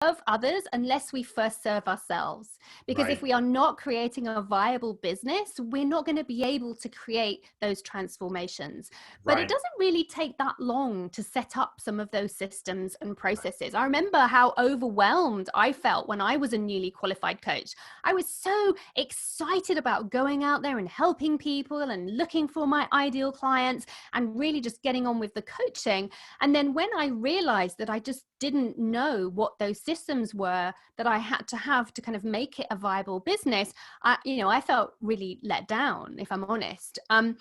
others unless we first serve ourselves. Because Right. if we are not creating a viable business, we're not going to be able to create those transformations. But it Right. doesn't really take that long to set up some of those systems and processes. I remember how overwhelmed I felt when I was a newly qualified coach. I was so excited about going out there and helping people and looking for my ideal clients and really just getting on with the coaching. And then when I realized that I just didn't know what those systems were that I had to have to kind of make it a viable business, I felt really let down, if I'm honest. And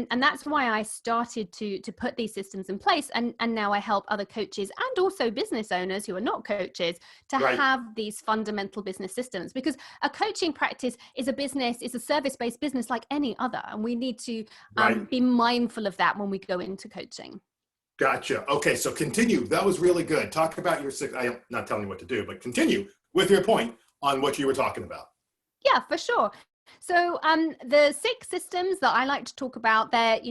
that's why I started to put these systems in place. And now I help other coaches and also business owners who are not coaches to Right. have these fundamental business systems, because a coaching practice is a business, it's a service-based business like any other. And we need to Right. be mindful of that when we go into coaching. Gotcha. Okay, so continue. That was really good. Talk about your six. I'm not telling you what to do, but continue with your point on what you were talking about. Yeah, for sure. So the 6 systems that I like to talk about, they're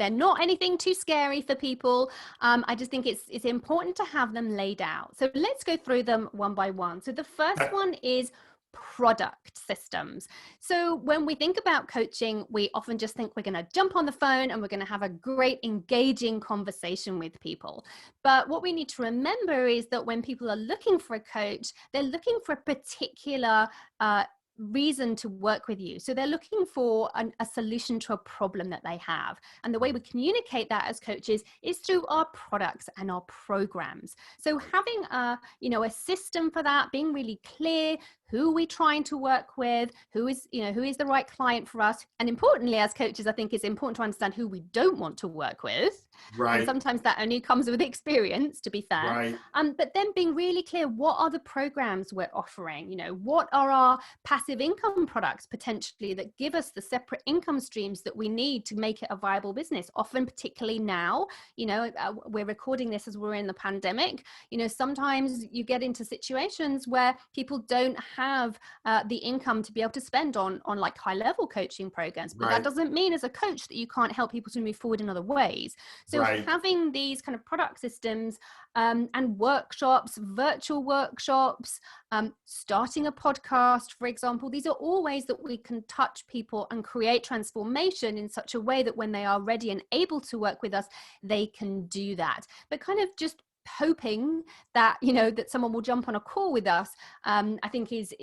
not anything too scary for people. I just think it's important to have them laid out. So let's go through them one by one. So the first Okay. one is product systems. So when we think about coaching, we often just think we're going to jump on the phone and we're going to have a great engaging conversation with people. But what we need to remember is that when people are looking for a coach, they're looking for a particular reason to work with you. So they're looking for a solution to a problem that they have. And the way we communicate that as coaches is through our products and our programs. So having a system for that, being really clear who we're trying to work with, who is the right client for us. And importantly, as coaches, I think it's important to understand who we don't want to work with. And Right. sometimes that only comes with experience, to be fair. Right. But then being really clear, what are the programs we're offering? What are our passive income products potentially that give us the separate income streams that we need to make it a viable business? Often, particularly now, we're recording this as we're in the pandemic. Sometimes you get into situations where people don't have the income to be able to spend on like high level coaching programs. But that Right. doesn't mean as a coach that you can't help people to move forward in other ways. So Right. having these kind of product systems and workshops, virtual workshops, starting a podcast, for example, these are all ways that we can touch people and create transformation in such a way that when they are ready and able to work with us, they can do that. But kind of just hoping that that someone will jump on a call with us, I think is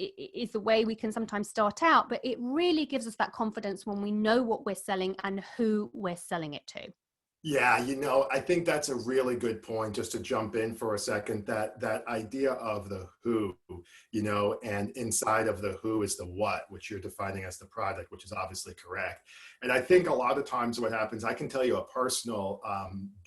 the way we can sometimes start out. But it really gives us that confidence when we know what we're selling and who we're selling it to. Yeah, I think that's a really good point, just to jump in for a second, that idea of the who, and inside of the who is the what, which you're defining as the product, which is obviously correct. And I think a lot of times what happens, I can tell you a personal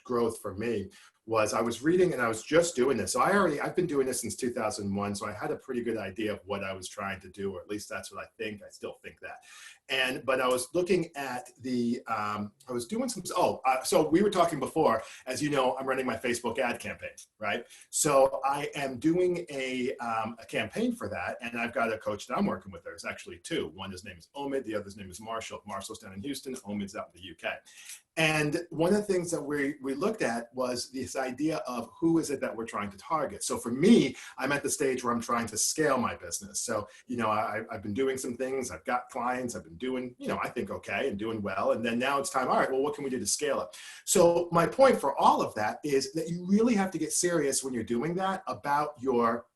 growth for me was I was reading and I was just doing this. So I've been doing this since 2001. So I had a pretty good idea of what I was trying to do, or at least that's what I think. I still think that. But I was looking at I was doing so we were talking before, as you know, I'm running my Facebook ad campaign, right? So I am doing a campaign for that. And I've got a coach that I'm working with. There's actually 2. One, his name is Omid. The other's name is Marshall. Marshall's down in Houston. Omid's out in the UK. And one of the things that we looked at was this idea of who is it that we're trying to target. So for me, I'm at the stage where I'm trying to scale my business. So, I've been doing some things. I've got clients. I've been doing, I think okay and doing well. And then now it's time. All right, well, what can we do to scale it? So my point for all of that is that you really have to get serious when you're doing that about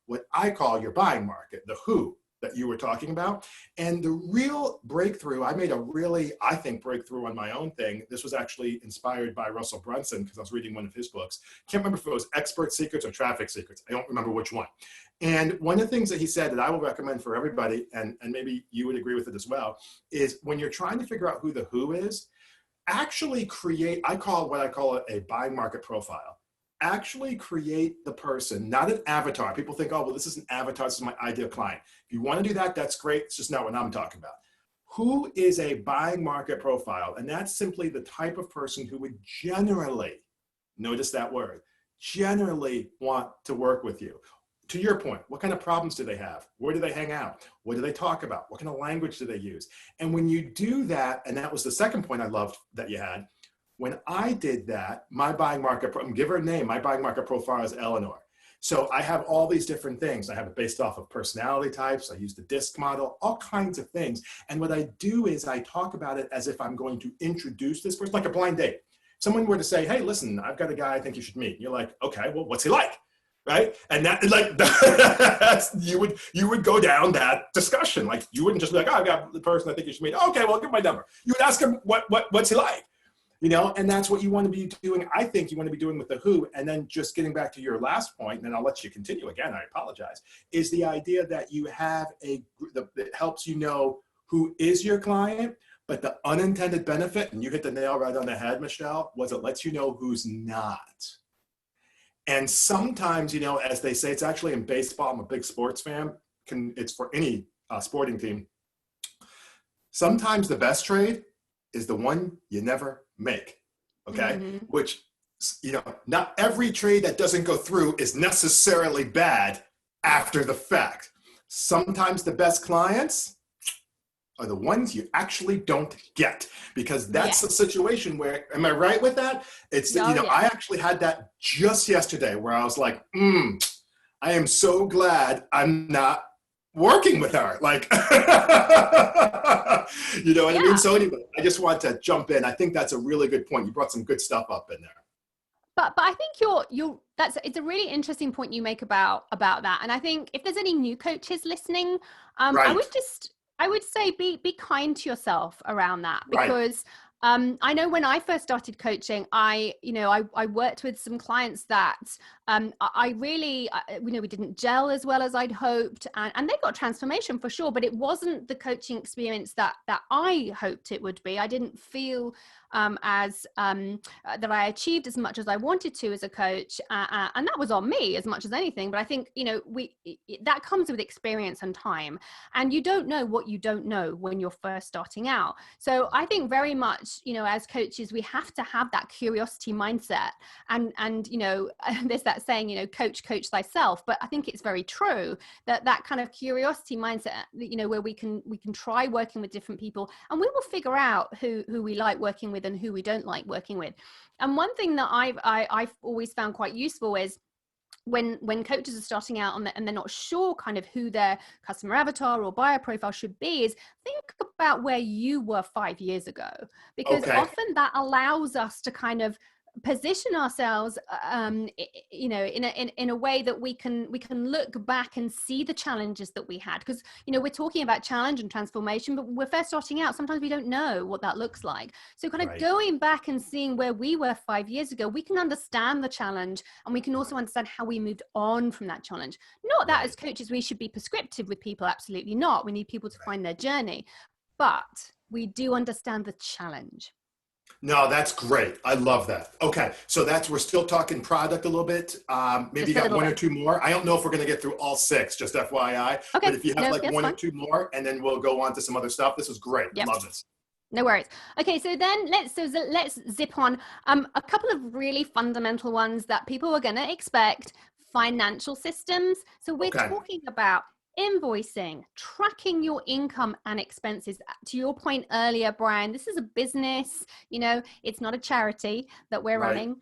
what I call your buying market, the who that you were talking about. And the real breakthrough, I made a really, I think, breakthrough on my own thing. This was actually inspired by Russell Brunson, because I was reading one of his books. Can't remember if it was Expert Secrets or Traffic Secrets. I don't remember which one. And one of the things that he said that I will recommend for everybody, and maybe you would agree with it as well, is when you're trying to figure out who the who is, actually create, I call it a buying market profile. Actually create the person, not an avatar. People think, oh, well, this is an avatar. This is my ideal client. If you want to do that, that's great. It's just not what I'm talking about. Who is a buying market profile? And that's simply the type of person who would generally, notice that word, generally want to work with you. To your point, what kind of problems do they have? Where do they hang out? What do they talk about? What kind of language do they use? And when you do that, and that was the second point I loved that you had, when I did that, my buying market, give her a name, my buying market profile is Eleanor. So I have all these different things. I have it based off of personality types. I use the DISC model, all kinds of things. And what I do is I talk about it as if I'm going to introduce this person, like a blind date. Someone were to say, hey, listen, I've got a guy I think you should meet. You're like, okay, well, what's he like? Right? And that, like, you would go down that discussion. Like, you wouldn't just be like, oh, I got the person I think you should meet. Okay, well, give my number. You would ask him, what's he like? You know, and that's what you want to be doing. I think you want to be doing with the who. And then just getting back to your last point, and then I'll let you continue again, I apologize, is the idea that you have that helps you know who is your client, but the unintended benefit, and you hit the nail right on the head, Michelle, was it lets you know who's not. And sometimes, you know, as they say, it's actually in baseball, I'm a big sports fan, it's for any sporting team. Sometimes the best trade is the one you never make, okay? Mm-hmm. Which, you know, not every trade that doesn't go through is necessarily bad after the fact. Sometimes the best clients are the ones you actually don't get, because that's the situation where, am I right with that? It's, I actually had that just yesterday where I was like, I am so glad I'm not working with her. Like, you know what I mean? So anyway, I just want to jump in. I think that's a really good point. You brought some good stuff up in there. But I think it's a really interesting point you make about that. And I think if there's any new coaches listening, I would say be kind to yourself around that, because I know when I first started coaching, I worked with some clients that I really, we didn't gel as well as I'd hoped, and they got transformation for sure, but it wasn't the coaching experience that I hoped it would be. I didn't feel that I achieved as much as I wanted to as a coach, and that was on me as much as anything. But I think that comes with experience and time, and you don't know what you don't know when you're first starting out. So I think very much, as coaches, we have to have that curiosity mindset, and there's that saying, coach thyself. But I think it's very true that kind of curiosity mindset, where we can try working with different people, and we will figure out who we like working with and who we don't like working with. And one thing that I've always found quite useful is when coaches are starting out and they're not sure kind of who their customer avatar or buyer profile should be, is think about where you were 5 years ago, because often that allows us to kind of position ourselves in a way that we can look back and see the challenges that we had, because we're talking about challenge and transformation, but we're first starting out. Sometimes we don't know what that looks like. So kind of going back and seeing where we were 5 years ago, we can understand the challenge, and we can also understand how we moved on from that challenge. Not that as coaches we should be prescriptive with people, absolutely not. We need people to find their journey, but we do understand the challenge. No, that's great. I love that. Okay. So we're still talking product a little bit. Maybe you got one or two more. I don't know if we're going to get through all 6, just FYI. Okay. But if you have one or two more, and then we'll go on to some other stuff. This was great. Yep. Love this. No worries. Okay. So then let's zip on a couple of really fundamental ones that people are going to expect. Financial systems. So we're talking about invoicing, tracking your income and expenses. To your point earlier, Brian, this is a business, it's not a charity that we're running.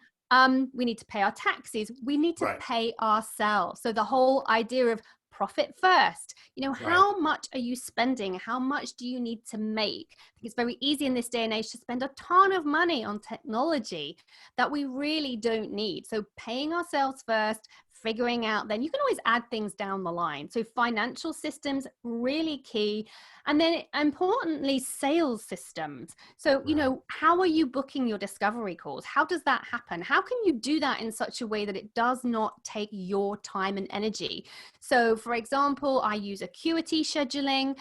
We need to pay our taxes. We need to pay ourselves. So the whole idea of profit first, how much are you spending? How much do you need to make? I think it's very easy in this day and age to spend a ton of money on technology that we really don't need. So paying ourselves first, figuring out, then you can always add things down the line. So financial systems, really key. And then importantly, sales systems. So, how are you booking your discovery calls? How does that happen? How can you do that in such a way that it does not take your time and energy? So for example, I use Acuity scheduling.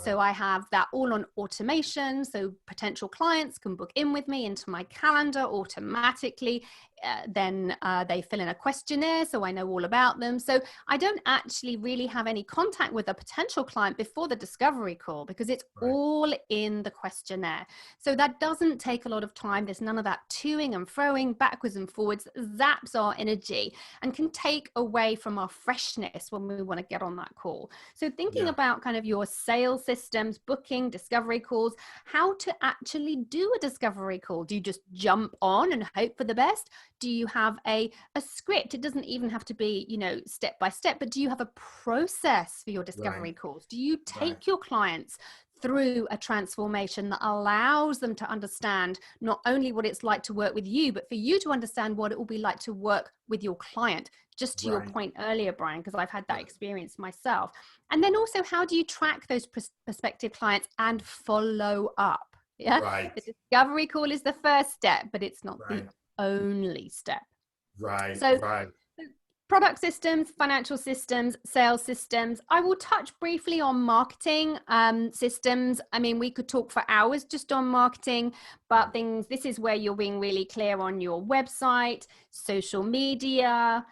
So I have that all on automation. So potential clients can book in with me into my calendar automatically. Then they fill in a questionnaire, so I know all about them. So I don't actually really have any contact with a potential client before the discovery call, because it's all in the questionnaire. So that doesn't take a lot of time. There's none of that toing and froing backwards and forwards, zaps our energy and can take away from our freshness when we want to get on that call. So thinking about kind of your sales systems, booking, discovery calls, how to actually do a discovery call. Do you just jump on and hope for the best? Do you have a script? It doesn't even have to be, step by step, but do you have a process for your Right. discovery calls? Do you Right. take your clients through a transformation that allows them to understand not only what it's like to work with you, but for you to understand what it will be like to work with your client? Just to your Right. point earlier, Brian, because I've had that Right. experience myself. And then also, how do you track those prospective clients and follow up? Yeah. Right. The discovery call is the first step, but it's not the Right. only step. Right. So Right. product systems, financial systems, sales systems. I will touch briefly on marketing systems. I mean, we could talk for hours just on marketing, but this is where you're being really clear on your website, social media.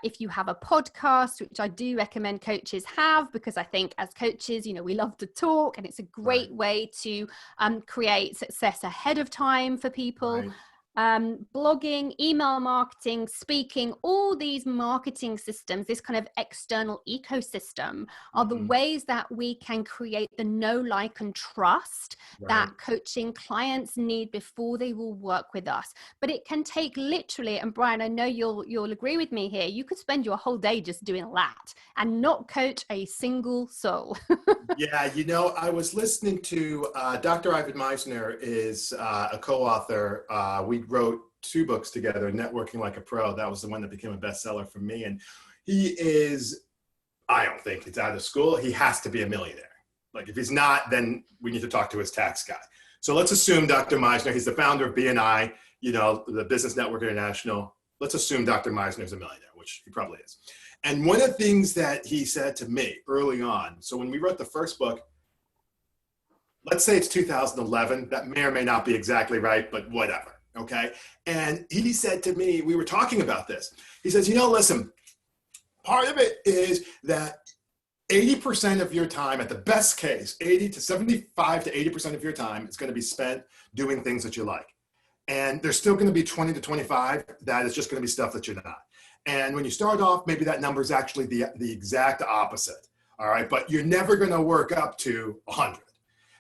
If you have a podcast, which I do recommend coaches have, because I think as coaches, we love to talk, and it's a Right. great way to create success ahead of time for people. Right. Blogging, email marketing, speaking, all these marketing systems, this kind of external ecosystem, are the Mhm. ways that we can create the know, like, and trust that Right. coaching clients need before they will work with us. But it can take literally, and Brian, I know you'll agree with me here, you could spend your whole day just doing that and not coach a single soul. Yeah, I was listening to Dr. Ivan Meisner is a co-author. We wrote 2 books together, Networking Like a Pro. That was the one that became a bestseller for me. And he is, I don't think it's out of school. He has to be a millionaire. Like if he's not, then we need to talk to his tax guy. So let's assume Dr. Meisner, he's the founder of BNI, the Business Network International. Let's assume Dr. Meisner is a millionaire, which he probably is. And one of the things that he said to me early on, so when we wrote the first book, let's say it's 2011, that may or may not be exactly right, but whatever, okay? And he said to me, we were talking about this. He says, listen, part of it is that 80% of your time, at the best case, 80 to 75 to 80% of your time is going to be spent doing things that you like. And there's still going to be 20 to 25 that is just going to be stuff that you're not. And when you start off, maybe that number is actually the exact opposite. All right. But you're never going to work up to 100.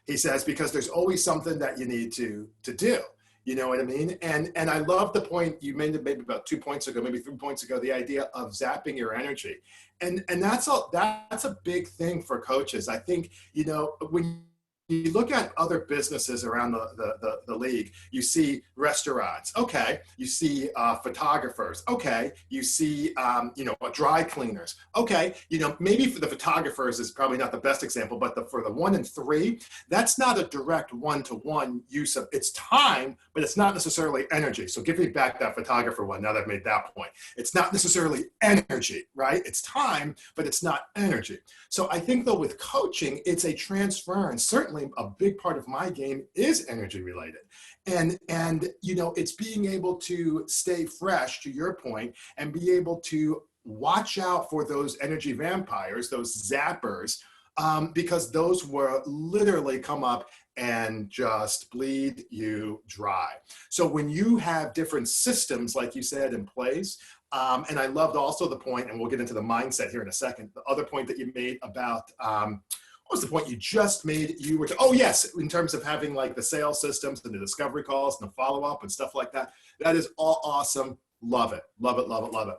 He says, because there's always something that you need to do. You know what I mean? And I love the point you made maybe about 2 points ago, maybe 3 points ago, the idea of zapping your energy. And that's a big thing for coaches. I think, when you look at other businesses around the league, you see restaurants, okay, you see photographers, okay, you see dry cleaners, okay, maybe for the photographers is probably not the best example, but for the 1 and 3, that's not a direct one-to-one use of, it's time, but it's not necessarily energy. So give me back that photographer one now that I've made that point. It's not necessarily energy, right? It's time, but it's not energy. So I think though with coaching, it's a transference. Certainly a big part of my game is energy related. And it's being able to stay fresh, to your point, and be able to watch out for those energy vampires, those zappers, because those will literally come up and just bleed you dry. So when you have different systems, like you said, in place, and I loved also the point, and we'll get into the mindset here in a second, the other point that you made about, what was the point you just made? Oh yes, in terms of having like the sales systems and the discovery calls and the follow-up and stuff like that. That is all awesome. Love it, love it, love it, love it.